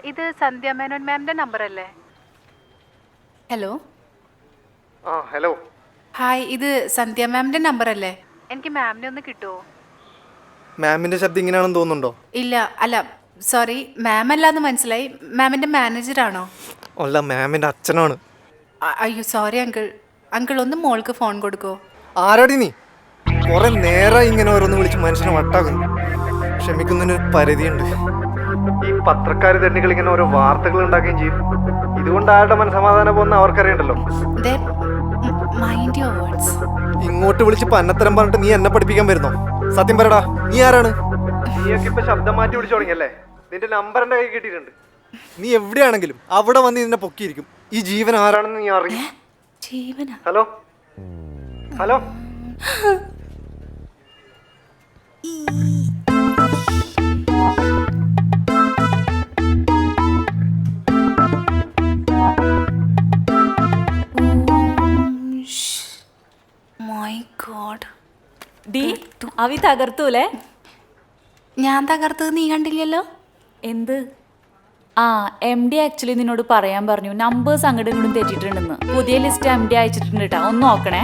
ഇത് സന്ധ്യ മേനോൻ മാമിന്റെ നമ്പർ അല്ലേ? ഹലോ. ഹലോ. ഹായ്, ഇത് സന്ധ്യ മാമിന്റെ നമ്പർ അല്ലേ? എനിക്ക് മാമിനെ ഒന്ന് കിട്ടുമോ? മാമിന്റെ ശബ്ദം ഇങ്ങനെയാണെന്ന് തോന്നുന്നുണ്ടോ? ഇല്ല, അല്ല സോറി, മാം അല്ലാന്ന് മനസ്സിലായി. മാമിന്റെ മാനേജറാണോ? അല്ല, മാമിന്റെ അച്ഛനാണ്. അയ്യോ സോറി അങ്കിൾ. അങ്കിൾ ഒന്ന് മോൾക്ക് ഫോൺ കൊടുക്കോ? ആരാടി നീ? കുറെ നേരം ഇങ്ങനെ ഓരോന്ന് വിളിച്ച് മനുഷ്യനെ വട്ടാക്കുന്നു. ക്ഷമിക്കുന്നതിനൊരു പരിധിയുണ്ട്. ഈ പത്രക്കാർ തെണ്ടികൾ ഇങ്ങനെ ഓരോ വാർത്തകൾ ഉണ്ടാക്കുകയും ചെയ്യും. ഇതുകൊണ്ട് ആരുടെ മനസ്സമാധാനം പോകുന്ന അവർക്കറിയണ്ടല്ലോ. ഇങ്ങോട്ട് വിളിച്ച് പന്നത്തരം പറഞ്ഞിട്ട് നീ എന്നെ പഠിപ്പിക്കാൻ വരുന്നോ? സത്യം പറയടാ, നീ ആരാണ്? നീയൊക്കെ ഇപ്പൊ ശബ്ദം മാറ്റി വിളിച്ചു തുടങ്ങിയല്ലേ? നിന്റെ നമ്പർ എന്റെ കൈ കിട്ടിയിട്ടുണ്ട്. നീ എവിടെയാണെങ്കിലും അവിടെ വന്ന് നിന്നെ പൊക്കിയിരിക്കും. ഈ ജീവൻ ആരാണെന്ന് നീ അറിയും. Hello hello. അവി തകർത്തൂലേ? ഞാൻ തകർത്തത് നീ കണ്ടില്ലല്ലോ. എന്ത്? MD ആക്ച്വലി നിന്നോട് പറയാൻ പറഞ്ഞു. നമ്പേഴ്സ് അങ്ങോട്ടും ഇങ്ങോട്ടും തെറ്റിട്ടുണ്ടെന്ന്. പുതിയ ലിസ്റ്റ് MD അയച്ചിട്ടുണ്ട് കേട്ടോ, ഒന്ന് നോക്കണേ.